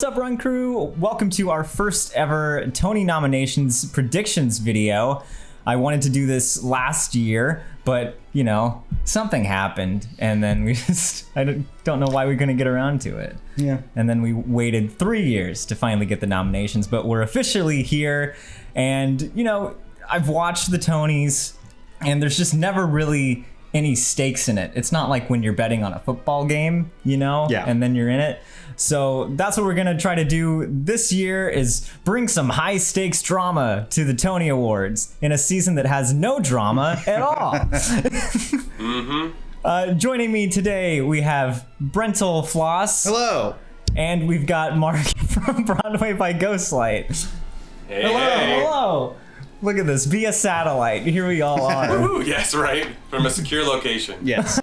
What's up, Run Crew? Welcome to our first ever Tony nominations predictions video. I wanted to do this last year, but you know, something happened, and then I don't know why we're gonna get around to it. Yeah. And then we waited 3 years to finally get the nominations, but we're officially here. And you know, I've watched the Tonys, and there's just never really any stakes in it. It's not like when you're betting on a football game, you know, and then you're in it. So that's what we're gonna try to do this year, is bring some high stakes drama to the Tony Awards in a season that has no drama at all. Joining me today, we have Brentalfloss. Hello. And we've got Marc from Broadway by Ghostlight. Hey. Hello. Look at this, via satellite. Here we all are. Woo, yes, right. From a secure location. Yes.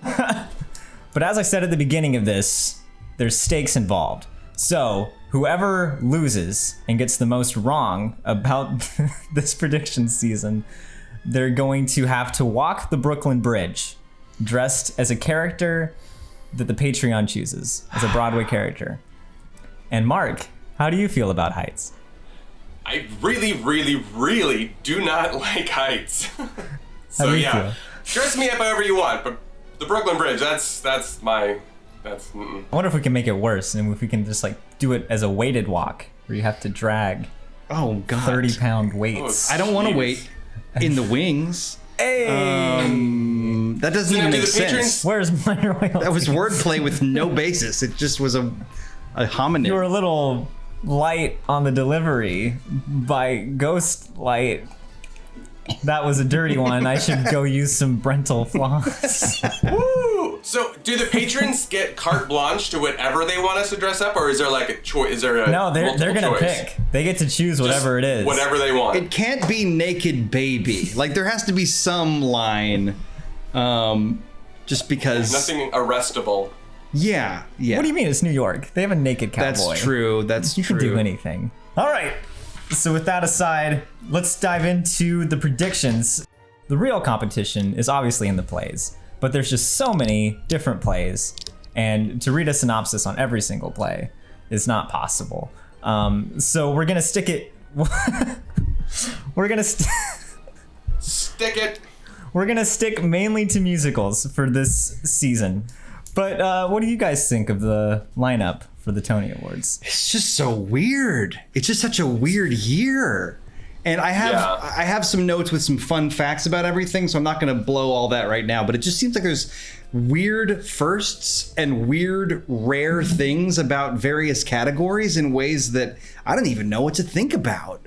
But as I said at the beginning of this, there's stakes involved. So whoever loses and gets the most wrong about this prediction season, they're going to have to walk the Brooklyn Bridge dressed as a character that the Patreon chooses, as a Broadway character. And Marc, how do you feel about heights? I really do not like heights. So yeah, dress me up however you want, but the Brooklyn Bridge, that's I wonder if we can make it worse, and if we can just like do it as a weighted walk where you have to drag 30-pound weights. I don't want to wait in the wings. Hey, that doesn't even make sense. Where's my royalty? That was wordplay with no basis. It just was a homonym. You were a little light on the delivery by Ghostlight. That was a dirty one. I should go use some Brentalfloss. Woo! So, do the patrons get carte blanche to whatever they want us to dress up, or is there like a choice? Is there a No, they're gonna pick. They get to choose whatever it is. Whatever they want. It can't be naked baby. Like, there has to be some line, just because. Nothing arrestable. Yeah. What do you mean? It's New York. They have a naked cowboy. That's true. You can do anything. All right. So with that aside, let's dive into the predictions. The real competition is obviously in the plays, but there's just so many different plays, and to read a synopsis on every single play is not possible. So we're gonna stick it. We're gonna stick it. We're gonna stick mainly to musicals for this season. But what do you guys think of the lineup for the Tony Awards? It's just so weird. It's just such a weird year. And I have some notes with some fun facts about everything, so I'm not going to blow all that right now. But it just seems like there's weird firsts and weird, rare things about various categories in ways that I don't even know what to think about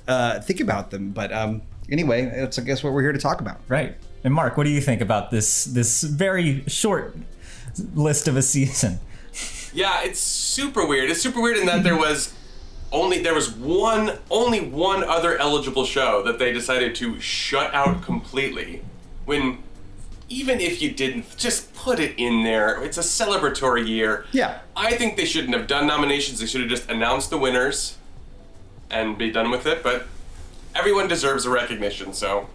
them. But anyway, that's, I guess, what we're here to talk about. Right. And Marc, what do you think about this very short list of a season? Yeah, it's super weird. It's super weird in that there was only one other eligible show that they decided to shut out completely. When even if you didn't, just put it in there. It's a celebratory year. Yeah. I think they shouldn't have done nominations. They should have just announced the winners and be done with it. But everyone deserves a recognition, so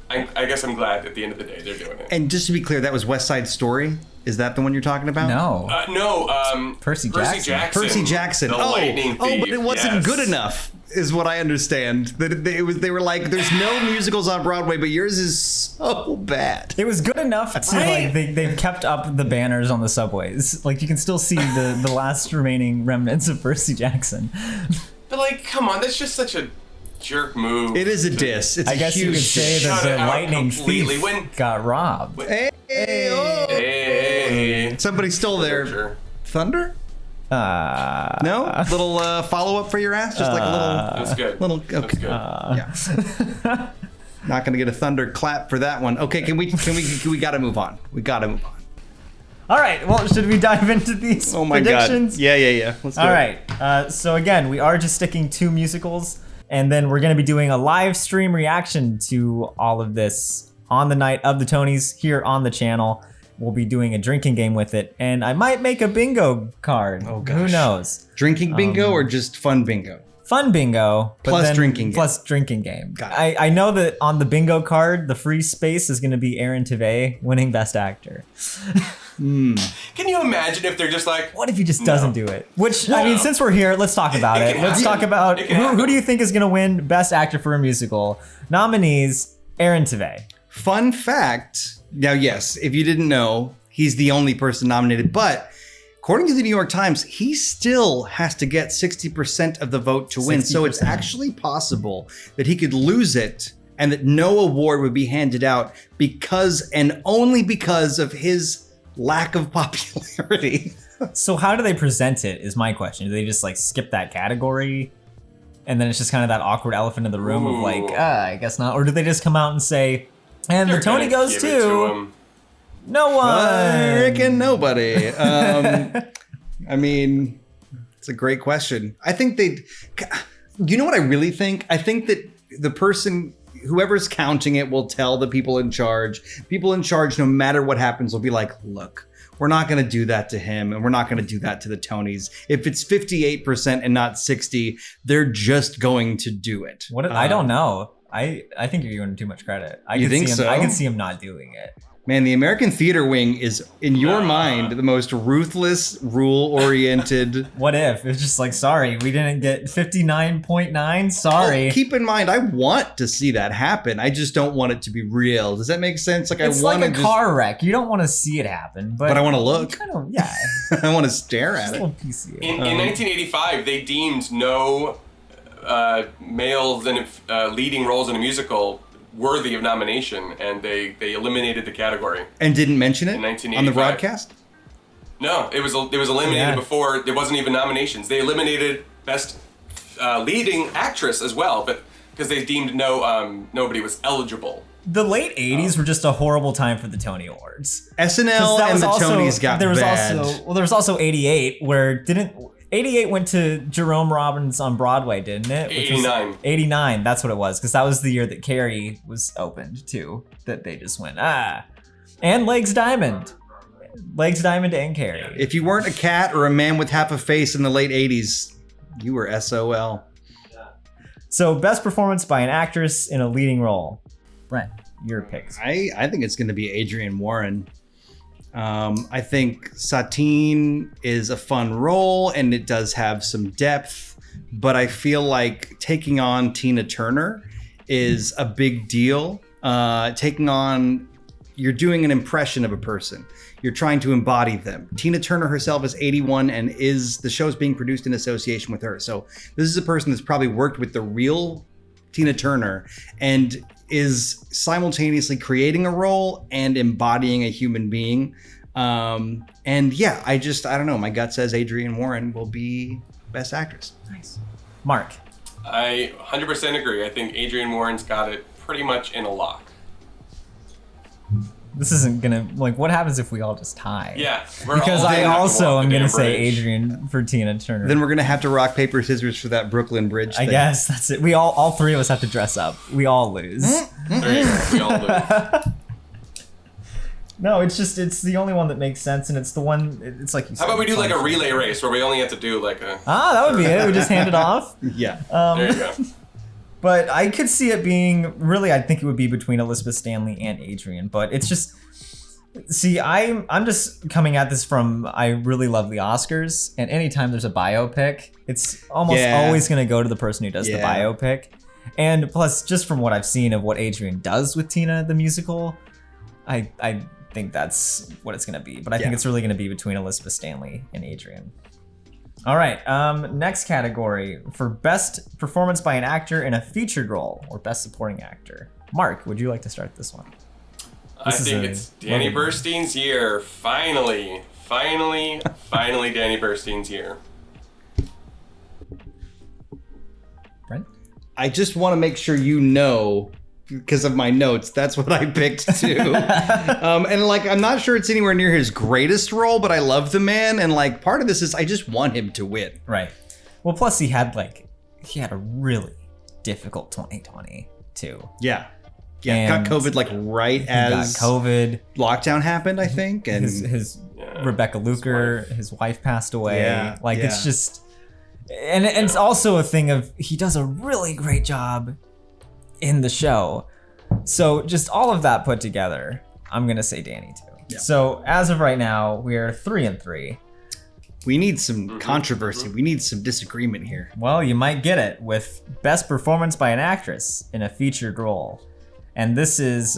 I guess I'm glad at the end of the day they're doing it. And just to be clear, that was West Side Story? Is that the one you're talking about? No. Percy Jackson. Percy Jackson. The Lightning Thief. But it wasn't good enough, is what I understand. That they were like, there's no musicals on Broadway, but yours is so bad. It was good enough to like they've kept up the banners on the subways. Like you can still see the last remaining remnants of Percy Jackson. But like, come on, that's just such a jerk move. It is a diss. It's I guess you could say that the Lightning Thief got robbed. Hey. Somebody stole their thunder? No? Little follow-up for your ass? Just like a little... That's good. Okay. That's good. Yeah. Not going to get a thunder clap for that one. Okay, we got to move on. We got to move on. All right, well, should we dive into these predictions? God. Yeah. Let's do it. All right. So again, we are just sticking to musicals, and then we're going to be doing a live stream reaction to all of this on the night of the Tonys here on the channel. We'll be doing a drinking game with it, and I might make a bingo card. Oh, gosh. Who knows? Drinking bingo or just fun bingo? fun bingo. Plus drinking game. Plus drinking game. Got it. I know that on the bingo card, the free space is going to be Aaron Tveit winning Best Actor. Can you imagine if they're just like, what if he just doesn't do it? Which, I mean, since we're here, let's talk about it. Let's talk about who do you think is going to win Best Actor for a Musical? Nominees, Aaron Tveit. Fun fact. Now, yes, if you didn't know, he's the only person nominated, but according to the New York Times, he still has to get 60% of the vote to win. 60%. So it's actually possible that he could lose it and that no award would be handed out because and only because of his lack of popularity. So how do they present it is my question. Do they just like skip that category? And then it's just kind of that awkward elephant in the room of like, I guess not. Or do they just come out and say, and the Tony goes to no one. Freaking nobody. I mean, it's a great question. I think you know what I really think? I think that the person, whoever's counting it, will tell the people in charge. People in charge, no matter what happens, will be like, look, we're not going to do that to him, and we're not going to do that to the Tonys. If it's 58% and not 60, they're just going to do it. I don't know. I think you're giving him too much credit. I can see him not doing it. Man, the American Theater Wing is, in your mind, the most ruthless, rule-oriented... What if? It's just like, sorry, we didn't get 59.9? Sorry. Well, keep in mind, I want to see that happen. I just don't want it to be real. Does that make sense? Like, it's like a car wreck. You don't want to see it happen. But I want to look. Yeah. I want to stare at it. In 1985, they deemed no males in leading roles in a musical worthy of nomination, and they eliminated the category. And didn't mention it in 1985. On the broadcast? No, it was eliminated before there wasn't even nominations. They eliminated Best Leading Actress as well, but because they deemed nobody was eligible. The late 80s were just a horrible time for the Tony Awards. SNL and the Tonys got bad. There was also 88 where 88 went to Jerome Robbins on Broadway, didn't it? 89. 89, that's what it was, because that was the year that Carrie was opened, too, that they just went, And Legs Diamond. Legs Diamond and Carrie. If you weren't a cat or a man with half a face in the late 80s, you were SOL. So, best performance by an actress in a leading role. Brent, your picks. I think it's going to be Adrienne Warren. I think Satine is a fun role and it does have some depth, but I feel like taking on Tina Turner is a big deal. You're doing an impression of a person. You're trying to embody them. Tina Turner herself is 81 and the show's being produced in association with her. So this is a person that's probably worked with the real Tina Turner and is simultaneously creating a role and embodying a human being. And yeah, I don't know. My gut says Adrienne Warren will be Best Actress. Nice. Mark. I 100% agree. I think Adrienne Warren's got it pretty much in a lock. This isn't gonna, what happens if we all just tie? Yeah. Because I also am gonna say Adrienne for Tina Turner. Then we're gonna have to rock, paper, scissors for that Brooklyn Bridge thing. I guess that's it. We all three of us have to dress up. We all lose. There you go. We all lose. No, it's the only one that makes sense, and it's the one, it's like you said. How about we do like a relay race where we only have to do like a... that would be it. We just hand it off. Yeah. There you go. But I could see it being, really, I think it would be between Elizabeth Stanley and Adrienne, but it's just, see, I'm just coming at this from, I really love the Oscars, and anytime there's a biopic, it's almost always going to go to the person who does the biopic. And plus, just from what I've seen of what Adrienne does with Tina, the musical, I think that's what it's going to be. But I think it's really going to be between Elizabeth Stanley and Adrienne. All right, next category for Best Performance by an Actor in a Featured Role or Best Supporting Actor. Mark, would you like to start this one? I think it's Danny Bernstein's year. Finally, Danny Bernstein's year. Brent? I just want to make sure you know, because of my notes, that's what I picked too. And I'm not sure it's anywhere near his greatest role, but I love the man. And part of this is I just want him to win. Right. Well, plus he had a really difficult 2020 too. Yeah. Yeah. Got COVID right as COVID lockdown happened, I think. And his Rebecca Luker, his wife passed away. Yeah. It's just, And it's also a thing of he does a really great job in the show. So just all of that put together, I'm gonna say Danny too. Yeah. So as of right now, we are 3-3. We need some controversy. We need some disagreement here. Well, you might get it with best performance by an actress in a featured role, and this is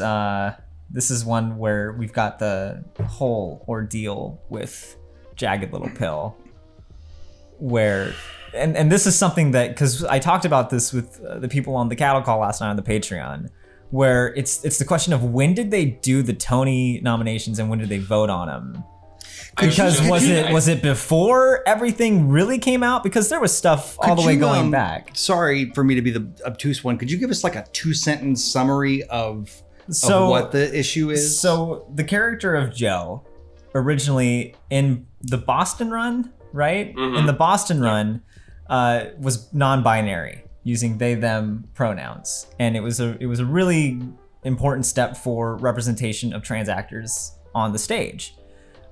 one where we've got the whole ordeal with Jagged Little Pill, where. And this is something that, because I talked about this with the people on the cattle call last night on the Patreon, where it's the question of when did they do the Tony nominations and when did they vote on them? Because was it before everything really came out? Because there was stuff all the way going back. Sorry for me to be the obtuse one. Could you give us like a 2-sentence summary of what the issue is? So the character of Joe, originally in the Boston run, right? Mm-hmm. In the Boston run, was non-binary, using they/them pronouns, and it was a really important step for representation of trans actors on the stage.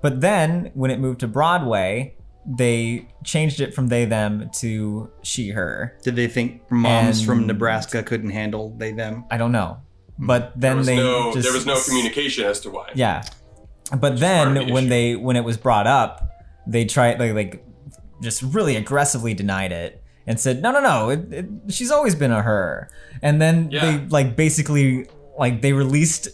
But then when it moved to Broadway, they changed it from they/them to she/her. Did they think moms from Nebraska couldn't handle they/them? I don't know, but then there was no communication as to why. Yeah, but then when it was brought up, they tried like just really aggressively denied it and said, no, she's always been a her. And then they basically they released,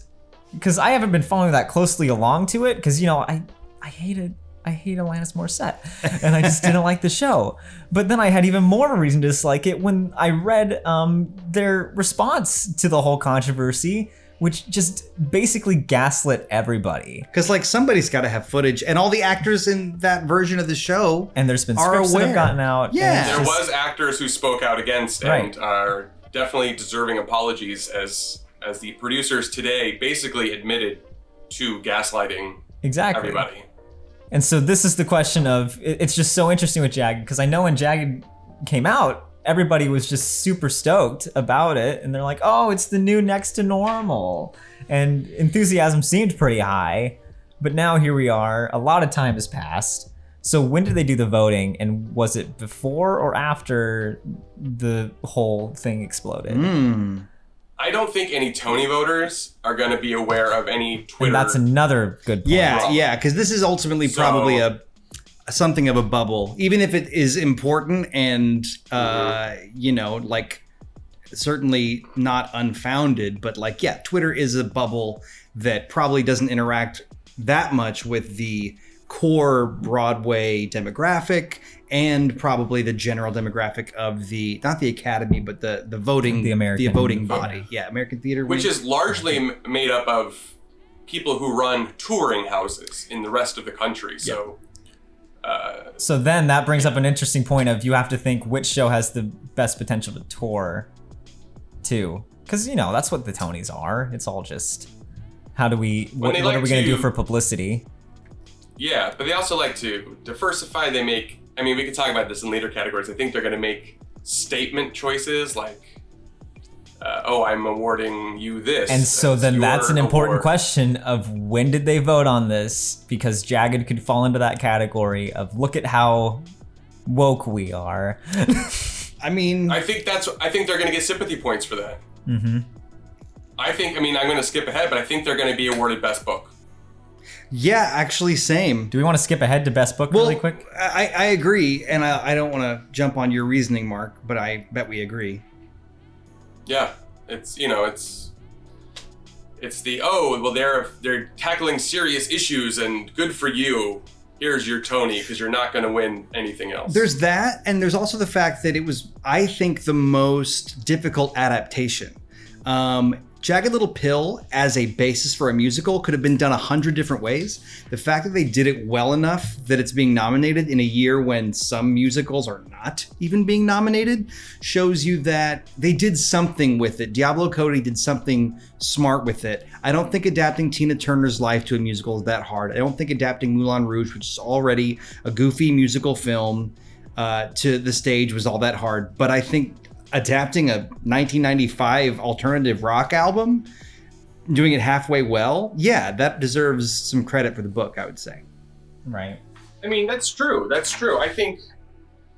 because I haven't been following that closely along to it, because I hate Alanis Morissette and I just didn't like the show. But then I had even more reason to dislike it when I read their response to the whole controversy, which just basically gaslit everybody. Because somebody's got to have footage, and all the actors in that version of the show and there's been scripts that have gotten out. Yeah, there was actors who spoke out against and are definitely deserving apologies, as the producers today basically admitted to gaslighting everybody. And so this is the question of, it's just so interesting with Jagged, because I know when Jagged came out, everybody was just super stoked about it, and they're like, oh, it's the new Next to Normal, and enthusiasm seemed pretty high. But now here we are, a lot of time has passed. So when did they do the voting, and was it before or after the whole thing exploded? I don't think any Tony voters are going to be aware of any Twitter. And that's another good point. Yeah, because this is ultimately probably something of a bubble, even if it is important and certainly not unfounded, but Twitter is a bubble that probably doesn't interact that much with the core Broadway demographic and probably the general demographic of not the Academy, but the voting, the voting body. Yeah, American Theater. Which is largely made up of people who run touring houses in the rest of the country. So so then that brings up an interesting point of, you have to think which show has the best potential to tour too. Because, that's what the Tonys are. It's all just, what are we going to do for publicity? Yeah, but they also like to diversify. We could talk about this in later categories. I think they're going to make statement choices like, I'm awarding you this. And so then that's an important question of, when did they vote on this? Because Jagged could fall into that category of, look at how woke we are. I think they're going to get sympathy points for that. Mm-hmm. I'm going to skip ahead, but I think they're going to be awarded Best Book. Yeah, actually, same. Do we want to skip ahead to Best Book really quick? I agree, and I don't want to jump on your reasoning, Mark, but I bet we agree. Yeah, it's they're tackling serious issues and good for you. Here's your Tony, because you're not going to win anything else. There's that, and there's also the fact that it was, I think, the most difficult adaptation. Jagged Little Pill as a basis for a musical could have been done 100 different ways. The fact that they did it well enough that it's being nominated in a year when some musicals are not even being nominated shows you that they did something with it. Diablo Cody did something smart with it. I don't think adapting Tina Turner's life to a musical is that hard. I don't think adapting Moulin Rouge, which is already a goofy musical film, to the stage was all that hard. But I think adapting a 1995 alternative rock album, doing it halfway well, that deserves some credit for the book, I would say. Right. That's true. I think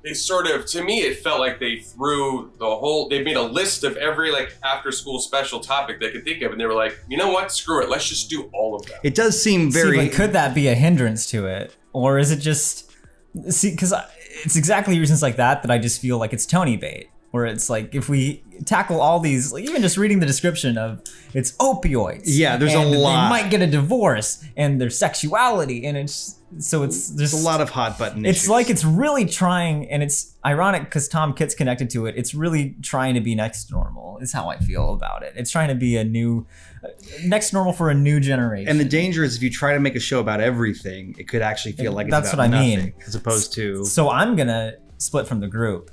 they sort of, to me, it felt like they made a list of every like after school special topic they could think of, and they were like, you know what, screw it, let's just do all of them. It does seem very... See, but could that be a hindrance to it? Or is it just... See, because it's exactly reasons like that I just feel like it's Tony bait. Where it's like, if we tackle all these, like even just reading the description of it's opioids. Yeah, there's a lot. They might get a divorce and their sexuality, and there's a lot of hot button issues. issues. Like it's really trying, and it's ironic because Tom Kitt's connected to it. It's really trying to be next normal, is how I feel about it. It's trying to be a new next normal for a new generation. And the danger is if you try to make a show about everything, it could actually feel like it's that's about what I nothing, mean. as opposed to... So I'm gonna split from the group.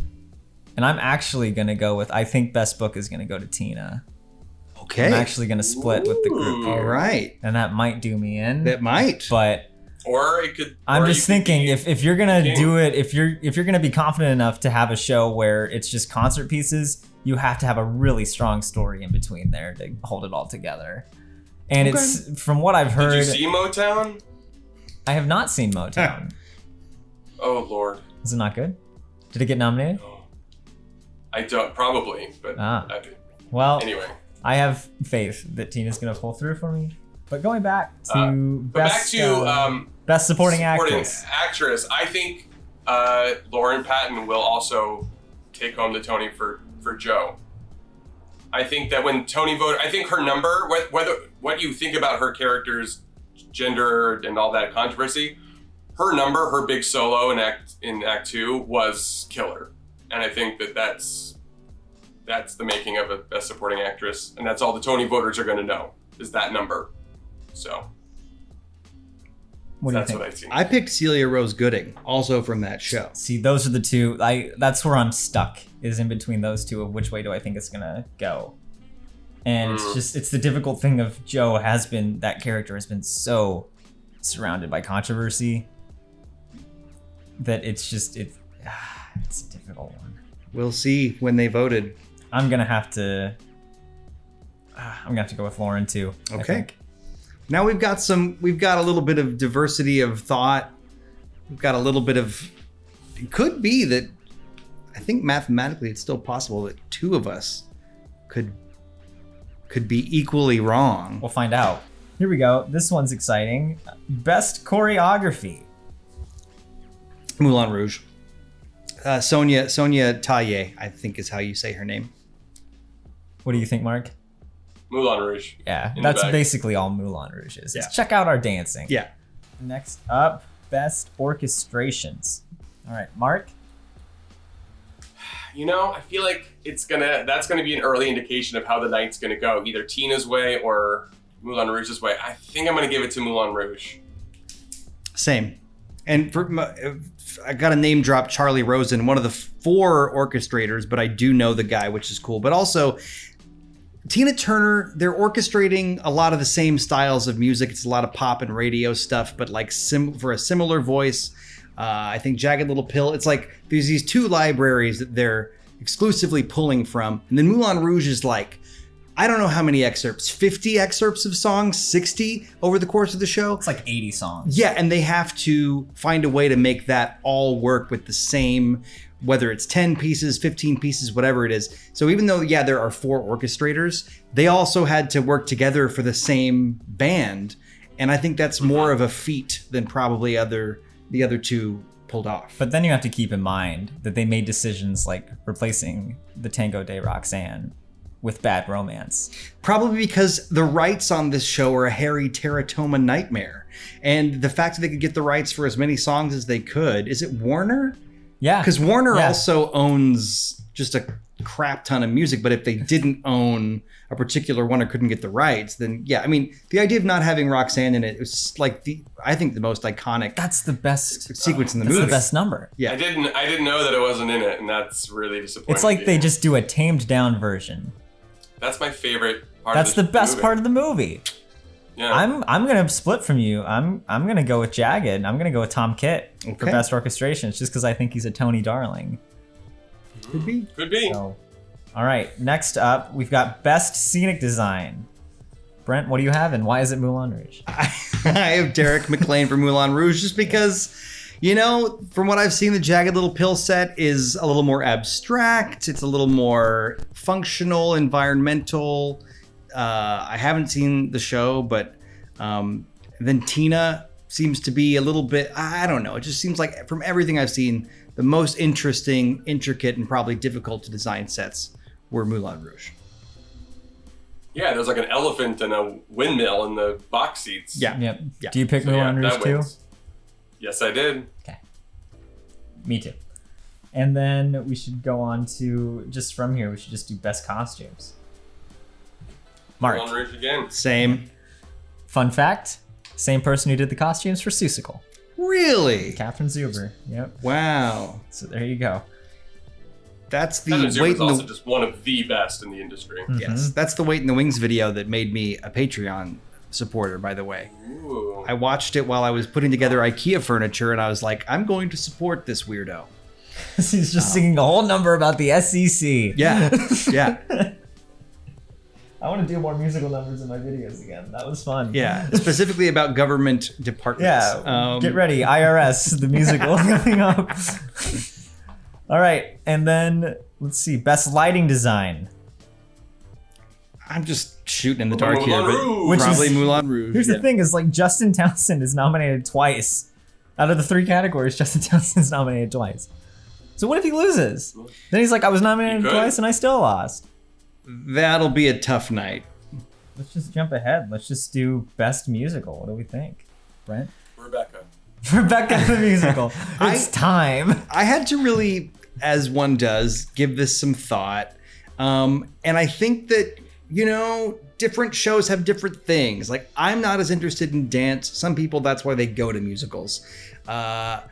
And I'm actually going to go with, I think Best Book is going to go to Tina. Okay. I'm actually going to split with the group here. All right. And that might do me in. That might. But or it could. I'm just thinking if you're going to do it, if you're going to be confident enough to have a show where it's just concert pieces, you have to have a really strong story in between there to hold it all together. And it's, from what I've heard. Did you see Motown? I have not seen Motown. Oh, Lord. Is it not good? Did it get nominated? I don't, probably, but well, anyway. I have faith that Tina's gonna pull through for me. But going back to best supporting actress. I think Lauren Patton will also take home the Tony for Joe. I think that when Tony voted, I think her number, what you think about her character's gender and all that controversy, her big solo in Act 2 was killer. And I think that's the making of a Best Supporting Actress, and that's all the Tony voters are going to know is that number. So what I see. I picked Celia Rose Gooding, also from that show. See, those are the two. That's where I'm stuck, is in between those two of which way do I think it's gonna go. And it's the difficult thing of Joe that character has been so surrounded by controversy that it's a difficult one. We'll see when they voted. I'm gonna have to go with Lauren too. Okay. Now we've got a little bit of diversity of thought. We've got a little bit of, it could be that, I think mathematically it's still possible that two of us could be equally wrong. We'll find out. Here we go. This one's exciting. Best choreography. Moulin Rouge. Sonia Taille, I think is how you say her name. What do you think, Mark? Moulin Rouge. Yeah, that's basically all Moulin Rouge is. Yeah. Check out our dancing. Yeah. Next up, best orchestrations. All right, Mark. I feel like that's gonna be an early indication of how the night's gonna go, either Tina's way or Moulin Rouge's way. I think I'm gonna give it to Moulin Rouge. Same. And I got to name drop Charlie Rosen, one of the 4 orchestrators, but I do know the guy, which is cool. But also, Tina Turner, they're orchestrating a lot of the same styles of music. It's a lot of pop and radio stuff, but like for a similar voice. I think Jagged Little Pill, it's like there's these 2 libraries that they're exclusively pulling from. And then Moulin Rouge is like, I don't know how many excerpts, 50 excerpts of songs, 60 over the course of the show. It's like 80 songs. Yeah, and they have to find a way to make that all work with the same, whether it's 10 pieces, 15 pieces, whatever it is. So even though, there are 4 orchestrators, they also had to work together for the same band. And I think that's more of a feat than probably the other 2 pulled off. But then you have to keep in mind that they made decisions like replacing the Tango de Roxanne with Bad Romance. Probably because the rights on this show are a Harry Teratoma nightmare. And the fact that they could get the rights for as many songs as they could, is it Warner? Yeah. Because Warner also owns just a crap ton of music, but if they didn't own a particular one or couldn't get the rights, then the idea of not having Roxanne in it was like I think the most iconic. That's the best sequence in the movie. That's the best number. Yeah. I didn't know that it wasn't in it, and that's really disappointing. It's like they just do a tamed down version. That's my favorite part. That's the best part of the movie. Yeah. I'm gonna split from you. I'm gonna go with Jagged. I'm gonna go with Tom Kitt for best orchestrations, just because I think he's a Tony darling. Could be. So, all right. Next up, we've got best scenic design. Brent, what do you have, and why is it Moulin Rouge? I have Derek McLean for Moulin Rouge, just because From what I've seen, the Jagged Little Pill set is a little more abstract. It's a little more functional, environmental. I haven't seen the show, but then Tina seems to be a little bit, I don't know. It just seems like from everything I've seen, the most interesting, intricate, and probably difficult to design sets were Moulin Rouge. Yeah, there's like an elephant and a windmill in the box seats. Yeah. Yep. Do you pick Moulin Rouge too? Yes, I did. Okay. Me too. And then we should go on to, just from here, we should just do best costumes. Mark. Moulin Rouge again. Same. Fun fact, same person who did the costumes for Seussical. Really? Catherine Zuber. Yep. Wow. So there you go. That's the Catherine Wait Zuber's in the... also just one of the best in the industry. Yes, that's the Wait in the Wings video that made me a Patreon supporter, by the way. Ooh. I watched it while I was putting together IKEA furniture, and I was like, I'm going to support this weirdo. He's just singing a whole number about the SEC. Yeah, yeah. I want to do more musical numbers in my videos again. That was fun. Yeah, specifically about government departments. Yeah, get ready, IRS, the musical coming up. All right, and then let's see, best lighting design. I'm just shooting in the dark here, Moulin Rouge. but probably Moulin Rouge. Here's the thing: is like Justin Townsend is nominated twice. Out of the 3 categories, Justin Townsend's nominated twice. So what if he loses? Then he's like, I was nominated twice and I still lost. That'll be a tough night. Let's just jump ahead. Let's just do best musical. What do we think, Brent? Rebecca the musical. It's time. I had to really, as one does, give this some thought. And I think that, different shows have different things. Like, I'm not as interested in dance. Some people, that's why they go to musicals. That's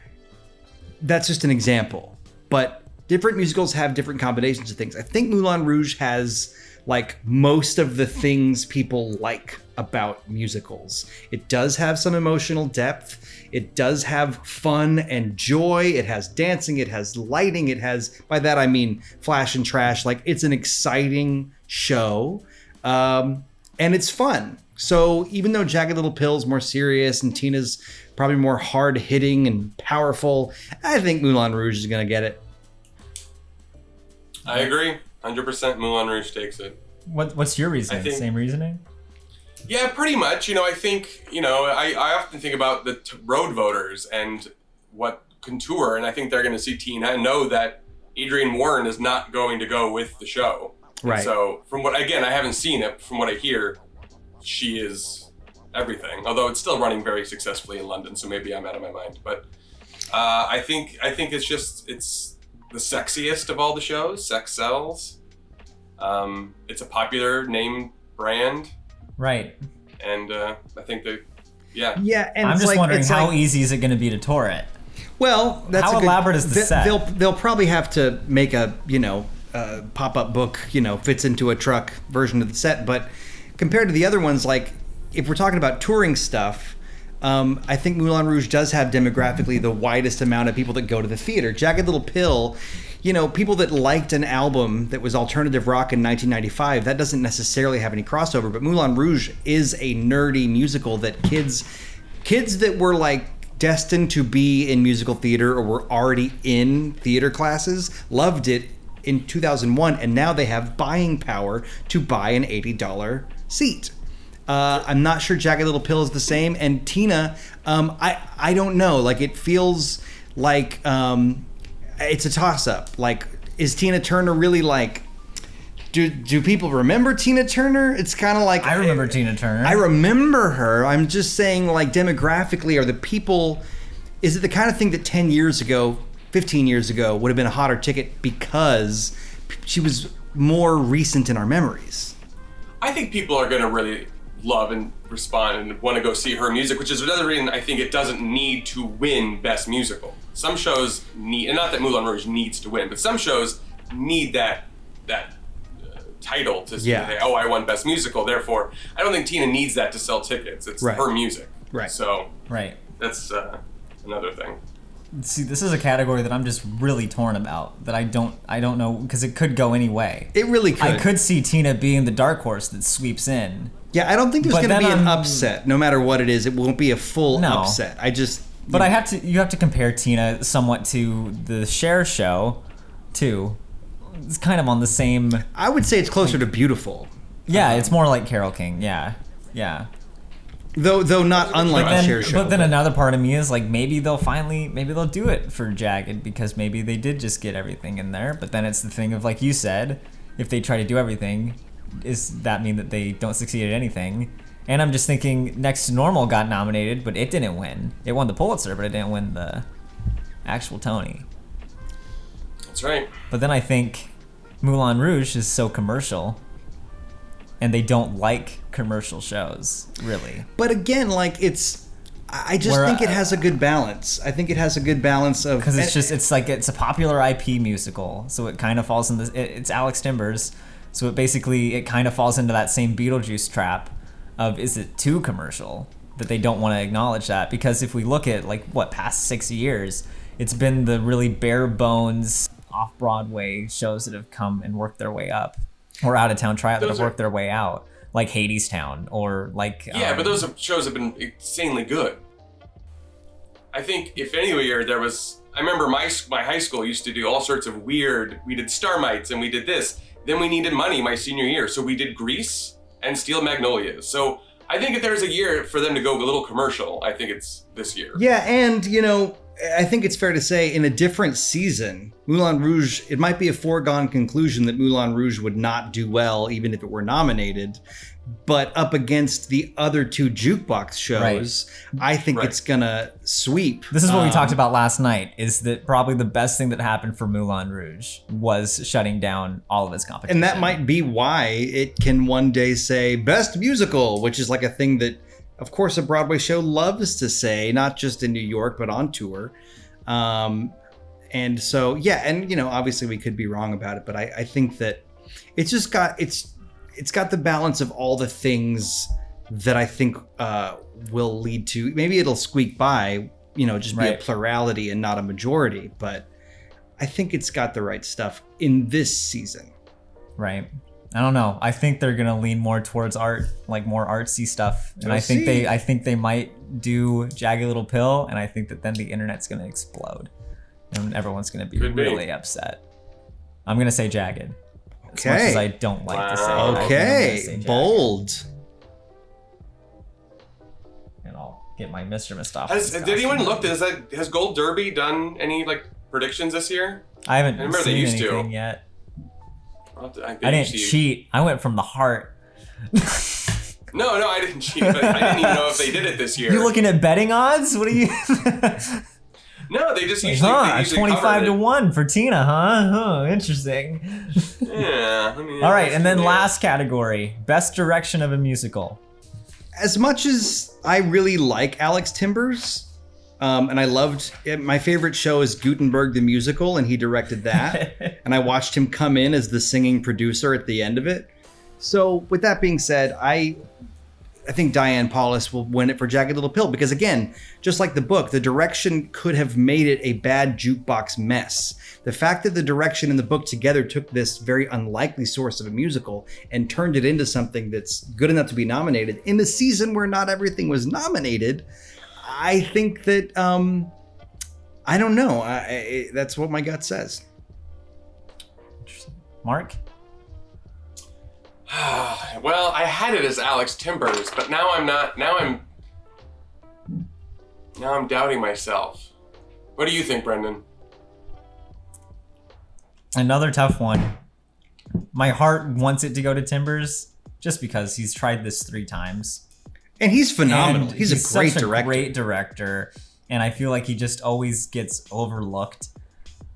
just an example. But different musicals have different combinations of things. I think Moulin Rouge has like most of the things people like about musicals. It does have some emotional depth. It does have fun and joy. It has dancing. It has lighting. It has, by that I mean flash and trash. Like, it's an exciting show. And it's fun. So even though Jagged Little Pill is more serious and Tina's probably more hard hitting and powerful, I think Moulin Rouge is going to get it. I agree. 100% Moulin Rouge takes it. What's your reasoning? Same reasoning? Yeah, pretty much. I think, I often think about the road voters and what contour, and I think they're going to see Tina and know that Adrienne Warren is not going to go with the show. Right. And so from what, again, I haven't seen it. From what I hear, she is everything. Although it's still running very successfully in London, so maybe I'm out of my mind. But I think it's the sexiest of all the shows. Sex sells. It's a popular name brand. Right. And I think that, yeah. Yeah, and I'm just wondering how easy is it going to be to tour it? Well, that's how elaborate is the set? They'll probably have to make a pop-up book, fits into a truck version of the set. But compared to the other ones, like if we're talking about touring stuff, I think Moulin Rouge does have demographically the widest amount of people that go to the theater. Jagged Little Pill, people that liked an album that was alternative rock in 1995, that doesn't necessarily have any crossover. But Moulin Rouge is a nerdy musical that kids that were like destined to be in musical theater or were already in theater classes loved it in 2001, and now they have buying power to buy an $80 seat. I'm not sure Jagged Little Pill is the same, and Tina, I don't know. Like, it feels like it's a toss-up. Like, is Tina Turner really like? Do people remember Tina Turner? It's kind of like I remember Tina Turner. I remember her. I'm just saying, like, demographically, are the people? Is it the kind of thing that 10 years ago, 15 years ago would have been a hotter ticket because she was more recent in our memories? I think people are going to really love and respond and want to go see her music, which is another reason I think it doesn't need to win Best Musical. Some shows need, and not that Moulin Rouge needs to win, but some shows need that title to say, oh, I won Best Musical. Therefore, I don't think Tina needs that to sell tickets. It's her music. Right. So right. That's another thing. See, this is a category that I'm just really torn about. That I don't know, because it could go any way. It really could. I could see Tina being the dark horse that sweeps in. Yeah, I don't think there's going to be an upset. No matter what it is, it won't be a full upset. But you have to compare Tina somewhat to the Cher show, too. It's kind of on the same. I would say it's closer to Beautiful. Yeah, it's more like Carole King. Yeah. Though not unlike the Cher show. But then another part of me is like, maybe they'll do it for Jagged, because maybe they did just get everything in there. But then it's the thing of, like you said, if they try to do everything, does that mean that they don't succeed at anything? And I'm just thinking, Next to Normal got nominated, but it didn't win. It won the Pulitzer, but it didn't win the actual Tony. That's right. But then I think Moulin Rouge is so commercial, and they don't like commercial shows, really. But again, like, I just think it has a good balance. I think it has a good balance of... Because it's a popular IP musical, so it kind of falls in it's Alex Timbers, so it kind of falls into that same Beetlejuice trap of, is it too commercial? That they don't want to acknowledge that. Because if we look at, past 6 years, it's been the really bare bones off-Broadway shows that have come and worked their way up, or out-of-town tryout that have worked their way out, like Hadestown, or like... but those shows have been insanely good. I think if any year there was... I remember my high school used to do all sorts of weird... We did Starmites and we did this. Then we needed money my senior year, so we did Grease and Steel Magnolias. So I think if there's a year for them to go a little commercial, I think it's this year. Yeah, and, I think it's fair to say, in a different season, Moulin Rouge, it might be a foregone conclusion that Moulin Rouge would not do well, even if it were nominated. But up against the other two jukebox shows, I think it's gonna sweep. This is what we talked about last night, is that probably the best thing that happened for Moulin Rouge was shutting down all of its competition. And that might be why it can one day say Best Musical, which is like a thing that, of course, a Broadway show loves to say, not just in New York, but on tour. And so, and, obviously we could be wrong about it, but I think that it's just got... It's got the balance of all the things that I think will lead to... Maybe it'll squeak by, just be a plurality and not a majority. But I think it's got the right stuff in this season. Right. I don't know. I think they're going to lean more towards art, like more artsy stuff. And I think they might do Jagged Little Pill. And I think that then the internet's going to explode. And everyone's going to be really upset. I'm going to say Jagged. As much as I don't like to say it. Okay, bold. And I'll get my Mr. Mistopheles. Did anyone look? Has Gold Derby done any predictions this year? I haven't seen anything yet. I didn't cheat. I went from the heart. No, I didn't cheat. But I didn't even know if they did it this year. You looking at betting odds? What are you? No, they just usually... They usually 25 to 1 for Tina, huh? Oh, interesting. Yeah. All right, and then last category, Best Direction of a Musical. As much as I really like Alex Timbers, and I loved it, my favorite show is Gutenberg the Musical, and he directed that. And I watched him come in as the singing producer at the end of it. So with that being said, I think Diane Paulus will win it for Jagged Little Pill, because again, just like the book, the direction could have made it a bad jukebox mess. The fact that the direction and the book together took this very unlikely source of a musical and turned it into something that's good enough to be nominated in the season where not everything was nominated, I think that, I don't know. That's what my gut says. Interesting. Mark? Well, I had it as Alex Timbers, but now I'm not. Now I'm doubting myself. What do you think, Brendan? Another tough one. My heart wants it to go to Timbers just because he's tried this 3 times. And he's phenomenal. He's a great such director. A great director, and I feel like he just always gets overlooked.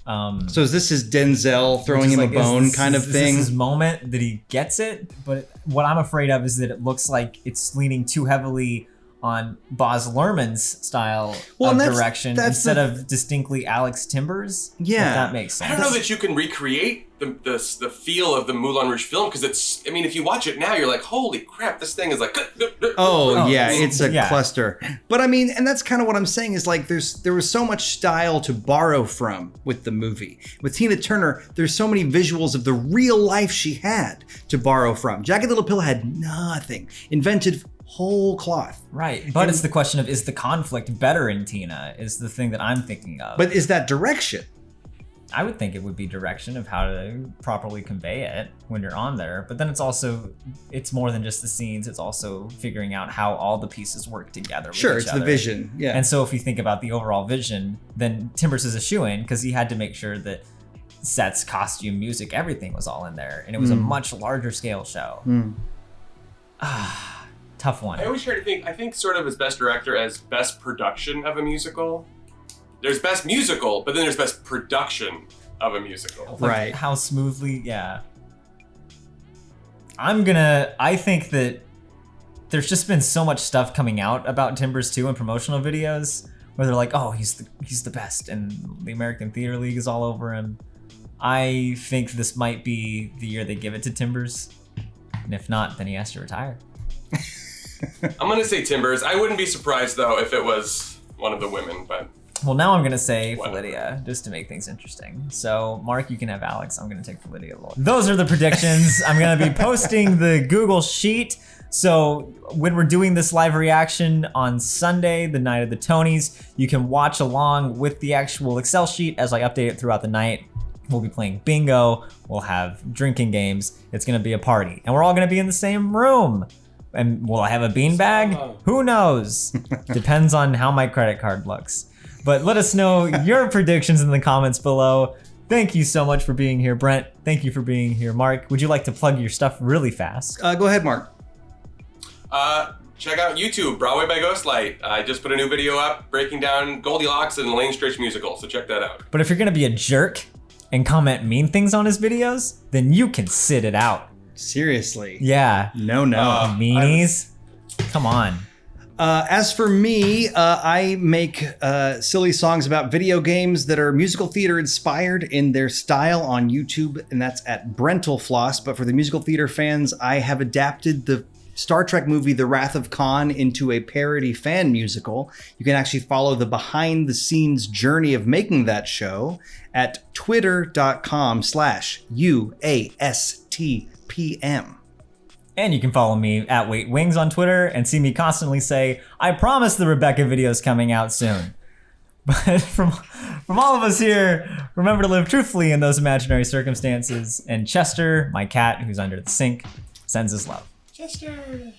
So is this his Denzel throwing him a bone kind of thing? Is this his moment that he gets it? But what I'm afraid of is that it looks like it's leaning too heavily on Baz Luhrmann's style of direction instead of distinctly Alex Timbers. Yeah. If that makes sense. I don't know that you can recreate the feel of the Moulin Rouge film, because it's, I mean, if you watch it now, you're like, holy crap, this thing is like... it's a cluster. But I mean, and that's kind of what I'm saying is like there was so much style to borrow from with the movie. With Tina Turner, there's so many visuals of the real life she had to borrow from. Jagged Little Pill had nothing. Invented whole cloth. Right, but it's the question of, is the conflict better in Tina, is the thing that I'm thinking of. But is that direction? I would think it would be direction of how to properly convey it when you're on there. But then it's more than just the scenes. It's also figuring out how all the pieces work together with Sure, each it's other. the vision. Yeah. And so if you think about the overall vision, then Timbers is a shoo-in because he had to make sure that sets, costume, music, everything was all in there. And it was a much larger scale show. Tough one. I always try to think, I think sort of as best director as best production of a musical. There's best musical, but then there's best production of a musical. Right. How smoothly, yeah. I think that there's just been so much stuff coming out about Timbers 2 in promotional videos where they're like, oh, he's the best, and the American Theater League is all over him. I think this might be the year they give it to Timbers. And if not, then he has to retire. I'm going to say Timbers. I wouldn't be surprised, though, if it was one of the women, but... Well, now I'm going to say Felidia, just to make things interesting. So, Mark, you can have Alex. I'm going to take Felidia. Those are the predictions. I'm going to be posting the Google Sheet. So, when we're doing this live reaction on Sunday, the night of the Tonys, you can watch along with the actual Excel sheet as I update it throughout the night. We'll be playing bingo. We'll have drinking games. It's going to be a party. And we're all going to be in the same room. And will I have a beanbag? Who knows? Depends on how my credit card looks. But let us know your predictions in the comments below. Thank you so much for being here, Brent. Thank you for being here, Mark. Would you like to plug your stuff really fast? Go ahead, Mark. Check out YouTube, Broadway by Ghostlight. I just put a new video up breaking down Goldilocks and Elaine Stritch musical, so check that out. But if you're gonna be a jerk and comment mean things on his videos, then you can sit it out. Seriously. Yeah. No. Meanies. Come on. As for me, I make silly songs about video games that are musical theater inspired in their style on YouTube, and that's at Brentalfloss. But for the musical theater fans, I have adapted the Star Trek movie The Wrath of Khan into a parody fan musical. You can actually follow the behind the scenes journey of making that show at twitter.com/UASTPM. And you can follow me at Wait Wings on Twitter and see me constantly say, I promise the Rebecca video's coming out soon. But from all of us here, remember to live truthfully in those imaginary circumstances. And Chester, my cat who's under the sink, sends his love. Chester!